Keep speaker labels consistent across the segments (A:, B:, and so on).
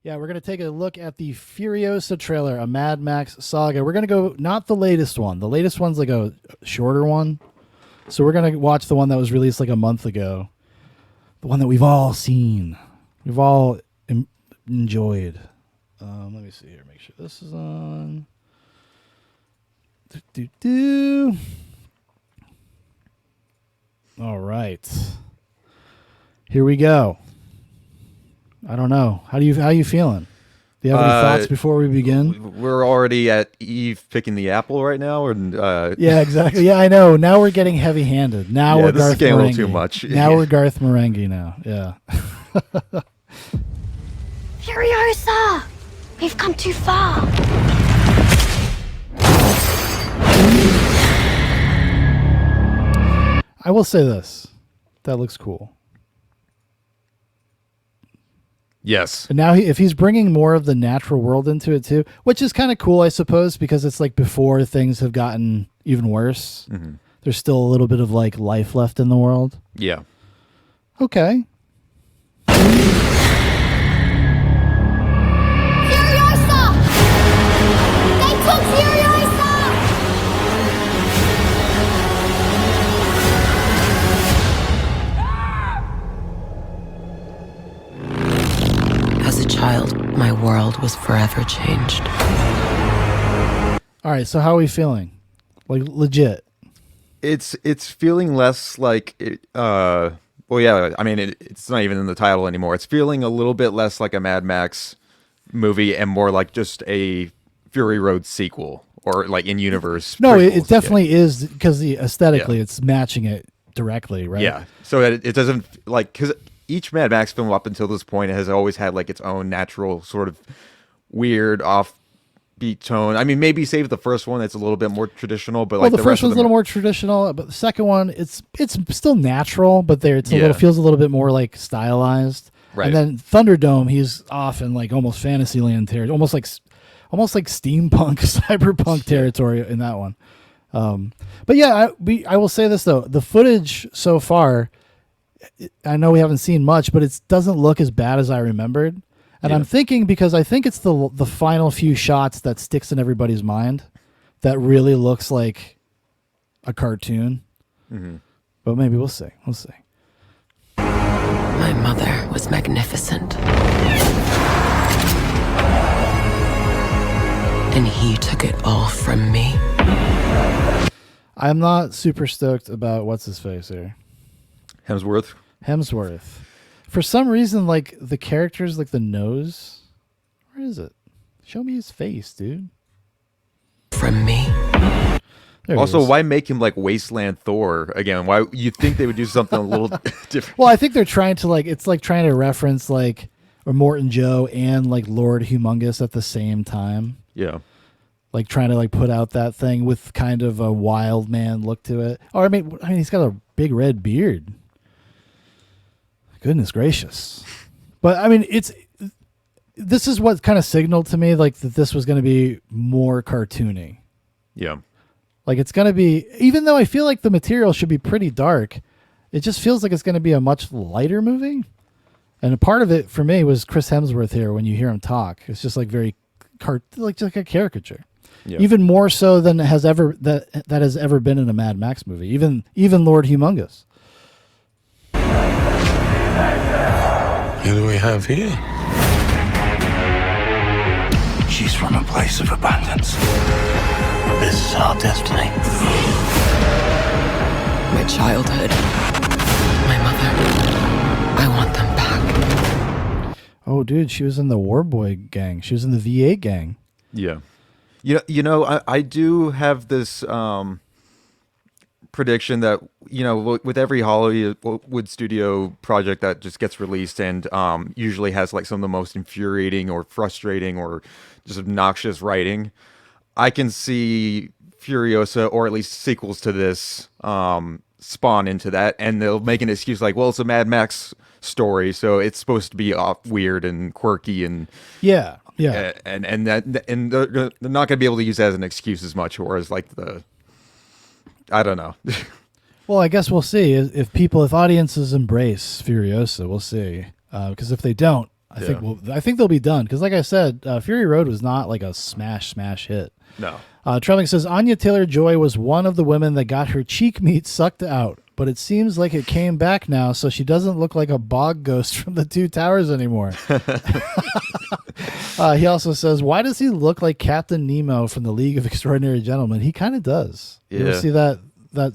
A: Yeah, we're going to take a look at the Furiosa trailer, a Mad Max saga. We're going to go, not the latest one. The latest one's like a shorter one. So we're going to watch the one that was released like a month ago. The one that we've all seen. We've all enjoyed. Let me see here. Make sure this is on. All right. Here we go. I don't know. How you feeling? Do you have any thoughts before we begin?
B: We're already at Eve picking the apple right now, and
A: yeah, exactly. Yeah, I know. Now we're getting heavy-handed. Now we're
B: this
A: Garth
B: is getting
A: Marenghi.
B: a little too much.
A: Now we're Garth Marenghi now. Yeah.
C: Furiosa! We've come too far.
A: I will say this. That looks cool.
B: Yes.
A: And now, if he's bringing more of the natural world into it too, which is kind of cool, I suppose, because it's like before things have gotten even worse. Mm-hmm. There's still a little bit of like life left in the world.
B: Yeah.
A: Okay.
C: Furiosa! They took Furiosa!
D: As a child, my world was forever changed.
A: All right, so how are we feeling? Like legit?
B: It's feeling less like well, yeah. I mean, it's not even in the title anymore. It's feeling a little bit less like a Mad Max movie and more like just a Fury Road sequel or like in universe.
A: No, it definitely is because aesthetically it's matching it directly, right?
B: Yeah. So it doesn't like because each Mad Max film up until this point has always had like its own natural sort of weird offbeat tone. I mean, maybe save the first one; it's a little bit more traditional. But
A: well,
B: like
A: the first one's a little more traditional, but the second one it's still natural, but feels a little bit more like stylized.
B: Right.
A: And then Thunderdome, he's off in like almost Fantasyland territory, almost like steampunk, cyberpunk territory in that one. But yeah, I will say this though: the footage so far, I know we haven't seen much, but it doesn't look as bad as I remembered. And I'm thinking because I think it's the final few shots that sticks in everybody's mind that really looks like a cartoon. Mm-hmm. But maybe we'll see. We'll see.
D: My mother was magnificent. And he took it all from me.
A: I'm not super stoked about what's his face here.
B: Hemsworth.
A: For some reason, like the characters, like the nose. Where is it? Show me his face, dude.
D: From me.
B: Also, why make him like Wasteland Thor again? Why you think they would do something a little different?
A: Well, I think they're trying to it's like trying to reference like Immortan Joe and like Lord Humongous at the same time.
B: Yeah.
A: Like trying to like put out that thing with kind of a wild man look to it. Or I mean he's got a big red beard. Goodness gracious. But I mean this is what kind of signaled to me like that this was going to be more cartoony.
B: Yeah.
A: Like it's going to be, even though I feel like the material should be pretty dark, it just feels like it's going to be a much lighter movie. And a part of it for me was Chris Hemsworth here when you hear him talk. It's just like very like a caricature. Yeah. Even more so than has ever that has ever been in a Mad Max movie. Even Lord Humongous.
E: Who do we have here?
F: She's from a place of abundance. This is our destiny.
D: My childhood. My mother. I want them back.
A: Oh, dude, she was in the War Boy gang. She was in the V8 gang.
B: Yeah. You know, I do have this prediction that, you know, with every Hollywood studio project that just gets released and usually has like some of the most infuriating or frustrating or just obnoxious writing, I can see Furiosa, or at least sequels to this, spawn into that, and they'll make an excuse like, well, it's a Mad Max story, so it's supposed to be weird and quirky and
A: yeah,
B: and they're not going to be able to use that as an excuse as much, or as like I don't know.
A: Well, I guess we'll see if audiences embrace Furiosa. We'll see, because if they don't, I think they'll be done because, like I said, Fury Road was not like a smash hit.
B: No.
A: Trelling says Anya Taylor-Joy was one of the women that got her cheek meat sucked out, but it seems like it came back now, so she doesn't look like a bog ghost from the Two Towers anymore. He also says, why does he look like Captain Nemo from the League of Extraordinary Gentlemen? He kind of does.
B: Yeah.
A: You ever see that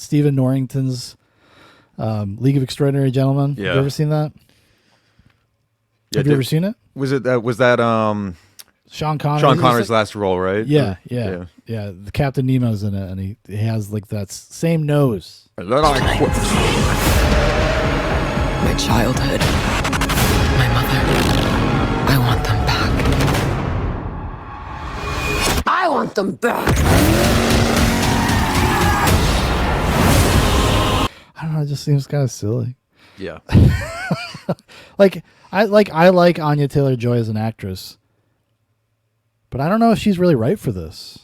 A: Stephen Norrington's League of Extraordinary Gentlemen?
B: Yeah.
A: Have you ever seen that?
B: Yeah,
A: Have you ever seen it?
B: Was that
A: Sean Connery.
B: Sean Connery's last role, right?
A: Yeah. The Captain Nemo's in it, and he has like that same nose.
D: My childhood, my mother, I want them back. I want them back.
A: I don't know. It just seems kind of silly.
B: Yeah.
A: I like Anya Taylor-Joy as an actress, but I don't know if she's really right for this.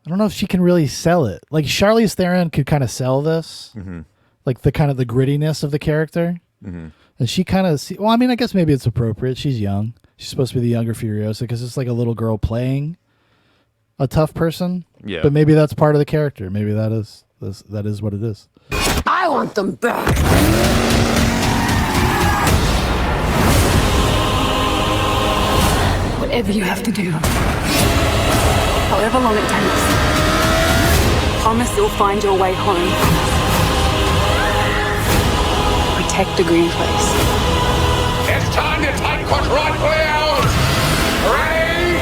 A: I don't know if she can really sell it. Like Charlize Theron could kind of sell this, like the kind of the grittiness of the character, and she kind of. Well, I mean, I guess maybe it's appropriate. She's young. She's supposed to be the younger Furiosa because it's like a little girl playing a tough person.
B: Yeah.
A: But maybe that's part of the character. Maybe that is what it is.
D: I want them back.
G: Whatever you have to do, however long it takes, promise you'll find your way home. Protect the green place.
E: It's time to take what's rightfully ours. Ready?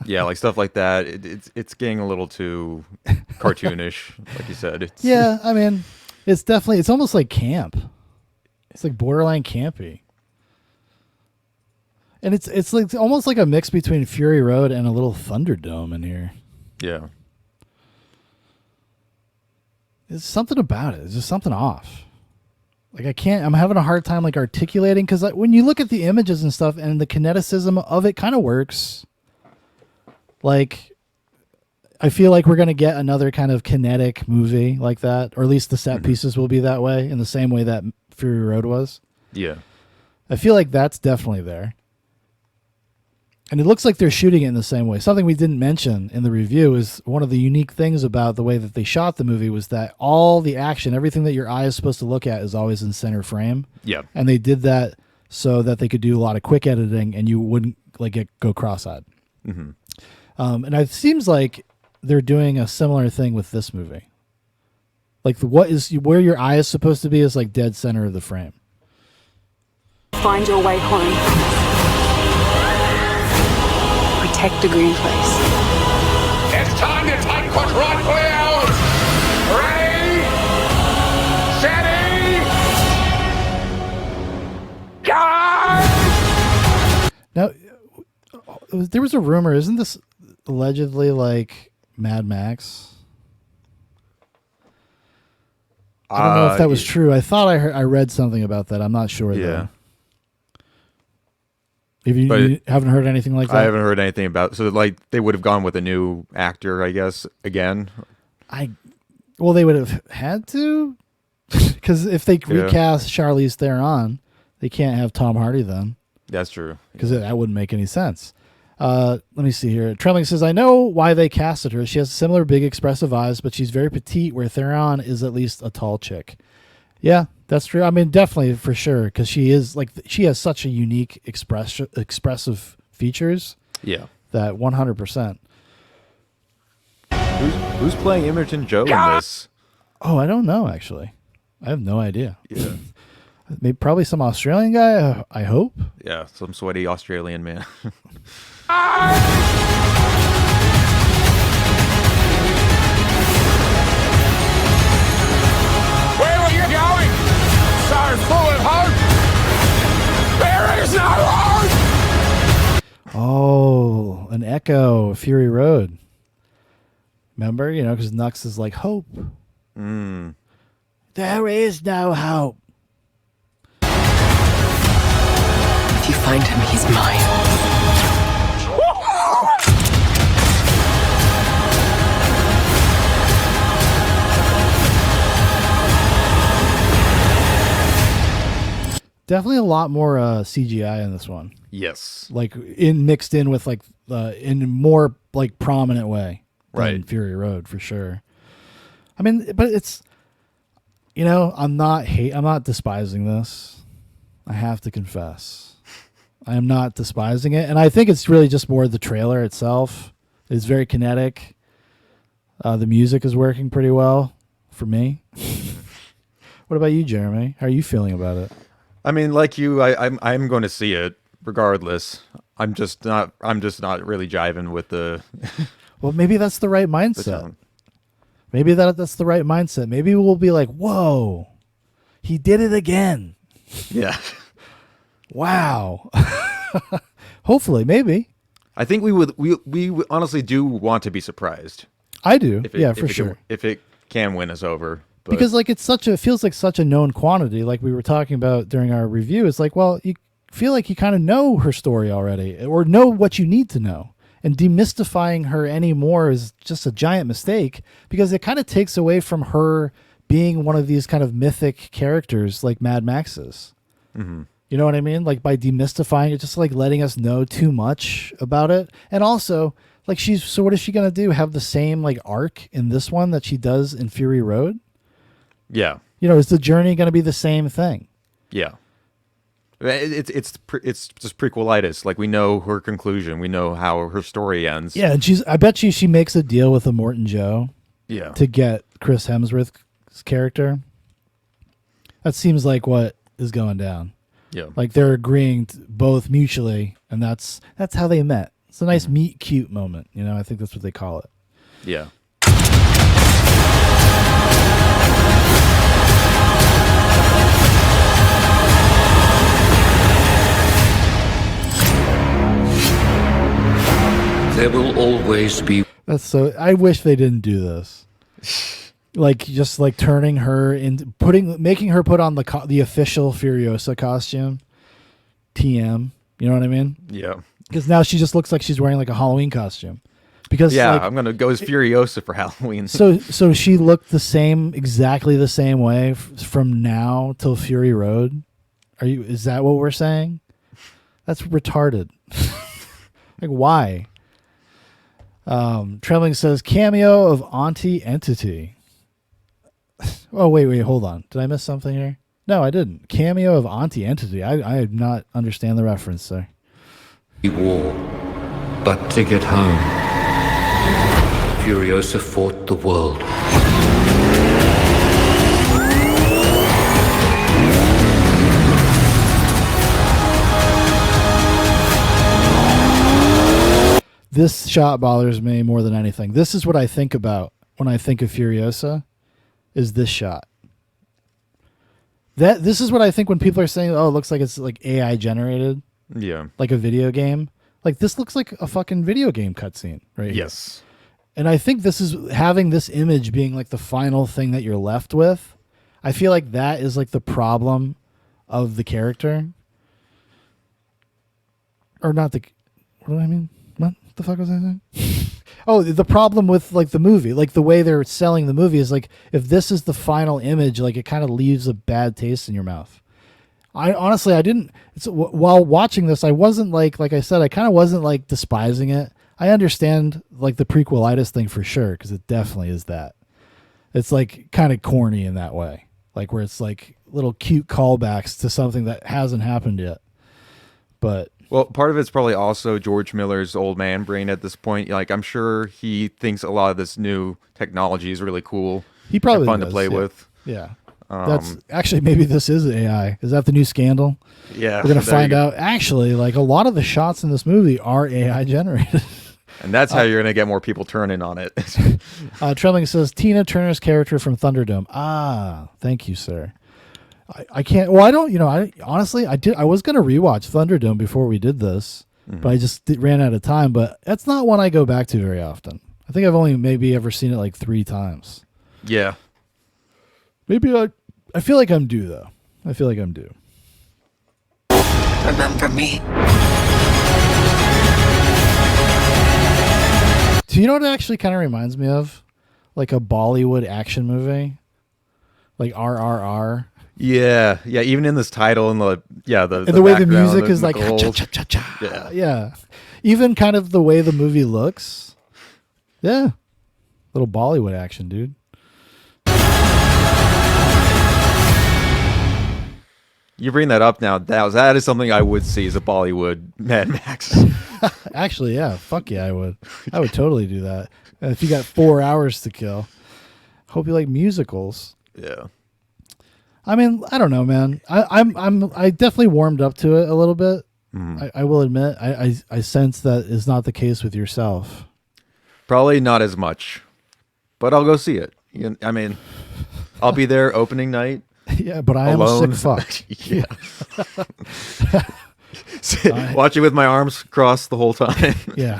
B: Yeah, like stuff like that. It's getting a little too cartoonish, like you said.
A: Yeah, I mean, it's almost like camp. It's like borderline campy. And it's like almost like a mix between Fury Road and a little Thunderdome in here.
B: Yeah.
A: There's something about it. There's just something off. Like I'm having a hard time like articulating because like, when you look at the images and stuff and the kineticism of it kind of works. Like, I feel like we're going to get another kind of kinetic movie like that, or at least the set pieces will be that way in the same way that Fury Road was.
B: Yeah.
A: I feel like that's definitely there. And it looks like they're shooting it in the same way. Something we didn't mention in the review is one of the unique things about the way that they shot the movie was that all the action, everything that your eye is supposed to look at is always in center frame.
B: Yeah.
A: And they did that so that they could do a lot of quick editing and you wouldn't like go cross-eyed. And it seems like they're doing a similar thing with this movie. Like where your eye is supposed to be is like dead center of the frame.
G: Find your way home. Protect the green place.
E: It's time to take what's rightfully ours. Ready? Steady? Go!
A: Now, there was a rumor. Isn't this allegedly like Mad Max? I don't know if that was true. I thought I read something about that. I'm not sure.
B: Yeah.
A: Though. If you haven't heard anything like that?
B: I haven't heard anything about. So like they would have gone with a new actor, I guess, again.
A: Well, they would have had to, because if they recast Charlize Theron, they can't have Tom Hardy then.
B: That's true.
A: Because that wouldn't make any sense. Let me see here. Trembling says, I know why they casted her. She has similar big expressive eyes, but she's very petite, where Theron is at least a tall chick. Yeah, that's true. I mean, definitely for sure, because she is like she has such a unique expressive features.
B: Yeah,
A: that 100%.
B: Who's playing Imogen Joe in this?
A: Oh, I don't know. Actually, I have no idea.
B: Yeah,
A: maybe probably some Australian guy. I hope.
B: Yeah, some sweaty Australian man.
E: Where are you going? So full of hope. There is no hope.
A: Oh, an echo, Fury Road. Remember, because Nux is like hope. There is no hope.
D: If you find him, he's mine.
A: Definitely a lot more CGI in this one.
B: Yes.
A: Like mixed in with like in a more like prominent way than
B: Right.
A: Fury Road for sure. I mean, but it's, you know, I'm not despising this. I have to confess. I am not despising it. And I think it's really just more the trailer itself. It's very kinetic. The music is working pretty well for me. What about you, Jeremy? How are you feeling about it?
B: I mean, like you, I'm going to see it regardless. I'm just not really jiving with the.
A: Well, maybe that's the right
B: the
A: mindset.
B: tone.
A: Maybe that's the right mindset. Maybe we'll be like, whoa, he did it again.
B: Yeah.
A: Wow. Hopefully, maybe.
B: I think we honestly do want to be surprised.
A: I do.
B: If it,
A: Yeah,
B: if
A: for
B: it
A: sure.
B: Can, if it can win us over. But
A: Because like it feels like such a known quantity, like we were talking about during our review. It's like, well, you feel like you kind of know her story already, or know what you need to know. And demystifying her anymore is just a giant mistake, because it kind of takes away from her being one of these kind of mythic characters like Mad Max is.
B: Mm-hmm.
A: You know what I mean? Like by demystifying it, just like letting us know too much about it. And also, like so what is she going to do? Have the same like arc in this one that she does in Fury Road?
B: Yeah.
A: You know, is the journey going to be the same thing?
B: Yeah. It's just prequelitis. Like we know her conclusion. We know how her story ends.
A: Yeah, and I bet she makes a deal with Immortan Joe.
B: Yeah.
A: To get Chris Hemsworth's character. That seems like what is going down.
B: Yeah.
A: Like they're agreeing both mutually, and that's how they met. It's a nice meet cute moment, you know. I think that's what they call it.
B: Yeah.
F: There will always be.
A: That's so. I wish they didn't do this. Like just like turning her into making her put on the official Furiosa costume. TM, you know what I mean?
B: Yeah.
A: Because now she just looks like she's wearing like a Halloween costume. Because
B: yeah,
A: like,
B: I'm gonna go as Furiosa for Halloween.
A: so she looked exactly the same way from now till Fury Road. Is that what we're saying? That's retarded. Like why? Trembling says cameo of Auntie Entity. Oh wait, hold on. Did I miss something here? No, I didn't. Cameo of Auntie Entity. I did not understand the reference there.
F: War, but to get home, Furiosa fought the world.
A: This shot bothers me more than anything. This is what I think about when I think of Furiosa, is this shot. This is what I think when people are saying, oh, it looks like it's like AI generated.
B: Yeah.
A: Like a video game. Like this looks like a fucking video game cutscene right here.
B: Yes.
A: And I think this is having this image being like the final thing that you're left with. I feel like that is like the problem of the character. Or not what do I mean? What the fuck was I saying? Oh, the problem with like the movie, like the way they're selling the movie is like, if this is the final image, like it kind of leaves a bad taste in your mouth. I didn't, while watching this, I wasn't like I said, I kind of wasn't like despising it. I understand like the prequelitis thing for sure, because it definitely is that. It's like kind of corny in that way, like where it's like little cute callbacks to something that hasn't happened yet. But
B: well, part of it's probably also George Miller's old man brain at this point. Like I'm sure he thinks a lot of this new technology is really cool.
A: He probably
B: and fun
A: does,
B: to play
A: yeah.
B: with.
A: Yeah. That's actually, maybe this is AI. Is that the new scandal?
B: Yeah.
A: We're going to find out. Actually, like a lot of the shots in this movie are AI generated.
B: And that's how you're going to get more people turning on it.
A: Trembling says Tina Turner's character from Thunderdome. Ah, thank you, sir. I can't. Well, I don't. You know, I honestly, I was going to rewatch Thunderdome before we did this, but I just ran out of time. But that's not one I go back to very often. I think I've only maybe ever seen it like 3 times.
B: Yeah.
A: Maybe I feel like I'm due though. I feel like I'm due.
D: Remember me.
A: Do you know what it actually kind of reminds me of? Like a Bollywood action movie, like RRR.
B: Yeah, yeah. Even in this title and the
A: way the
B: background,
A: music is like
B: gold.
A: cha-cha-cha-cha. Yeah. Even kind of the way the movie looks. Yeah. Little Bollywood action, dude.
B: You bring that up now. That is something I would see as a Bollywood Mad Max.
A: Actually, yeah. Fuck yeah, I would. I would totally do that. And if you got 4 hours to kill, hope you like musicals.
B: Yeah.
A: I mean, I don't know, man. I definitely warmed up to it a little bit. I will admit. I sense that is not the case with yourself.
B: Probably not as much, but I'll go see it. I mean, I'll be there opening night.
A: Yeah, but I am
B: alone.
A: a sick fuck.
B: Watching with my arms crossed the whole time.
A: Yeah.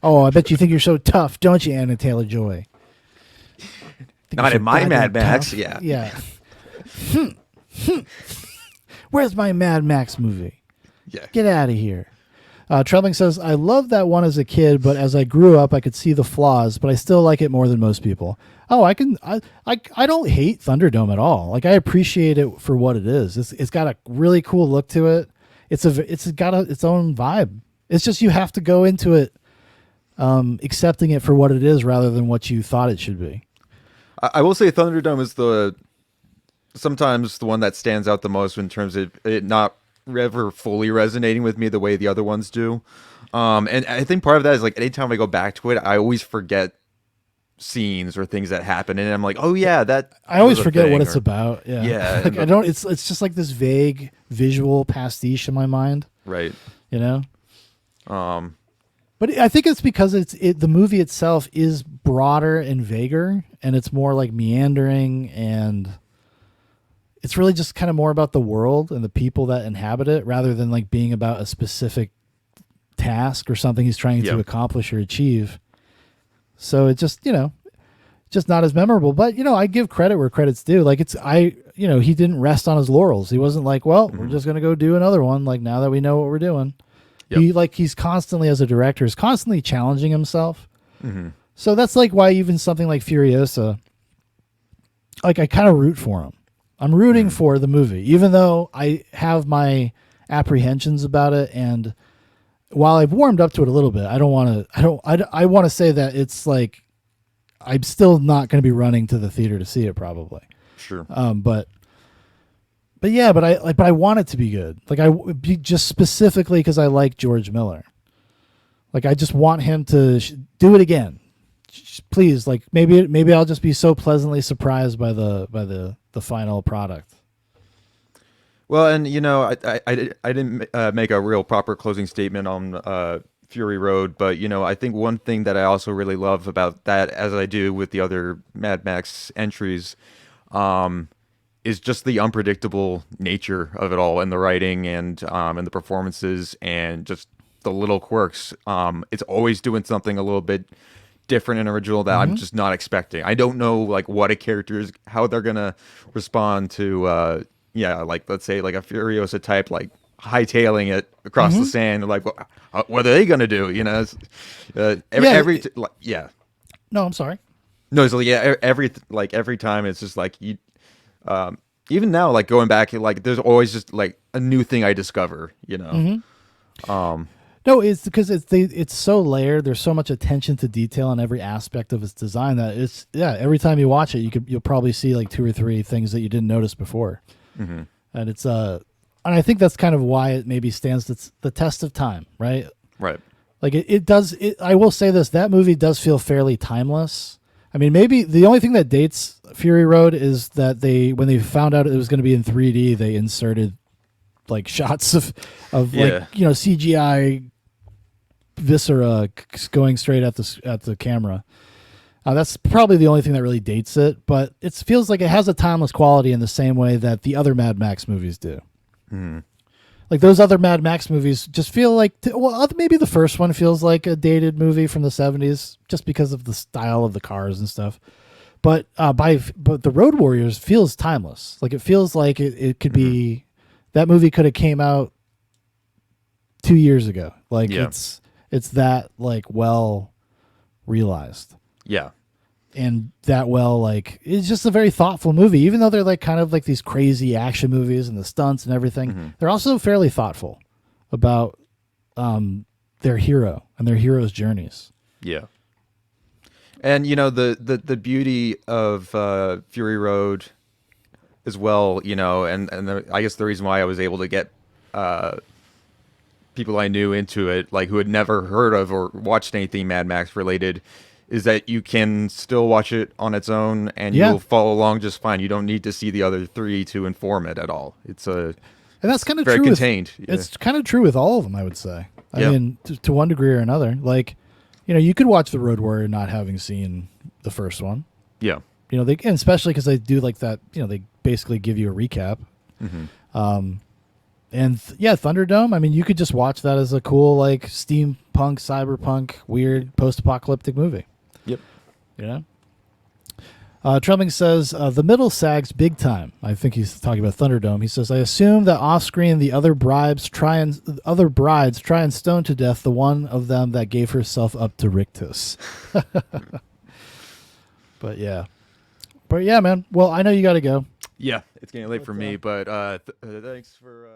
A: Oh, I bet you think you're so tough, don't you, Anna Taylor-Joy?
B: Not in my Mad Max.
A: Tough.
B: Yeah.
A: Yeah. Where's my Mad Max movie?
B: Yeah.
A: Get out of here. Trebling says, I loved that one as a kid, but as I grew up, I could see the flaws, but I still like it more than most people. Oh, I don't hate Thunderdome at all. Like, I appreciate it for what it is. It's got a really cool look to it. It's got its own vibe. It's just you have to go into it accepting it for what it is rather than what you thought it should be.
B: I will say Thunderdome is sometimes the one that stands out the most in terms of it not ever fully resonating with me the way the other ones do. And I think part of that is like anytime I go back to it, I always forget scenes or things that happen, and I'm like, oh yeah, that
A: I always
B: was a
A: forget
B: thing,
A: what it's
B: or-
A: about. Yeah.
B: Yeah,
A: Like, it's just like this vague visual pastiche in my mind,
B: right.
A: you know? But I think it's because the movie itself is broader and vaguer, and it's more like meandering, and it's really just kind of more about the world and the people that inhabit it rather than like being about a specific task or something he's trying to
B: Yep.
A: accomplish or achieve. So it just, just not as memorable. But, I give credit where credit's due. Like he didn't rest on his laurels. He wasn't like, well, we're just going to go do another one. Like now that we know what we're doing.
B: Yep.
A: He's constantly, as a director, is constantly challenging himself.
B: Mm-hmm.
A: So that's like why even something like Furiosa, like I kind of root for him. I'm rooting for the movie, even though I have my apprehensions about it. And while I've warmed up to it a little bit, I want to say that it's like, I'm still not going to be running to the theater to see it probably.
B: Sure.
A: But I want it to be good. Like just specifically because I like George Miller. Like I just want him to do it again. Please, like maybe I'll just be so pleasantly surprised by the final product.
B: Well, and I didn't make a real proper closing statement on Fury Road, but I think one thing that I also really love about that, as I do with the other Mad Max entries, is just the unpredictable nature of it all, and the writing and the performances and just the little quirks. It's always doing something a little bit different and original that I'm just not expecting. I don't know like what a character is, how they're gonna respond to like let's say like a Furiosa type like hightailing it across the sand. Like what are they gonna do?
A: No, I'm sorry.
B: No, so every time it's just like you. Even now, like going back, like there's always just like a new thing I discover.
A: No, it's because it's so layered. There's so much attention to detail on every aspect of its design that every time you watch it, you'll probably see like 2 or 3 things that you didn't notice before. And it's and I think that's kind of why it maybe stands the test of time, right?
B: Right.
A: Like it does. I will say this: that movie does feel fairly timeless. I mean, maybe the only thing that dates Fury Road is that when they found out it was going to be in 3D, they inserted like shots of like CGI viscera going straight at the camera. That's probably the only thing that really dates it, but it feels like it has a timeless quality in the same way that the other Mad Max movies do. Like those other Mad Max movies just feel like, maybe the first one feels like a dated movie from the 70s just because of the style of the cars and stuff. But the Road Warriors feels timeless. Like it feels like it could be, that movie could have came out 2 years ago. Like it's that like well realized.
B: Yeah.
A: that well. Like, it's just a very thoughtful movie, even though they're like kind of like these crazy action movies and the stunts and everything. They're also fairly thoughtful about their hero and their hero's journeys.
B: Yeah. And the beauty of Fury Road as well, I guess the reason why I was able to get people I knew into it, like who had never heard of or watched anything Mad Max related, is that you can still watch it on its own and you'll follow along just fine. You don't need to see the other three to inform it at all. And
A: that's kind of
B: very
A: true.
B: contained.
A: It's kind of true with all of them, I would say. I
B: Yeah.
A: mean, to one degree or another. Like, you could watch The Road Warrior not having seen the first one.
B: Yeah.
A: And especially because they do like that. They basically give you a recap. Thunderdome. I mean, you could just watch that as a cool, like, steampunk, cyberpunk, weird, post-apocalyptic movie.
B: Yep.
A: Trumping says, the middle sags big time. I think he's talking about Thunderdome. He says, I assume that off-screen the other brides try and stone to death the one of them that gave herself up to Rictus. But yeah, man. Well, I know you got to go.
B: Yeah, it's getting late for me, but thanks for...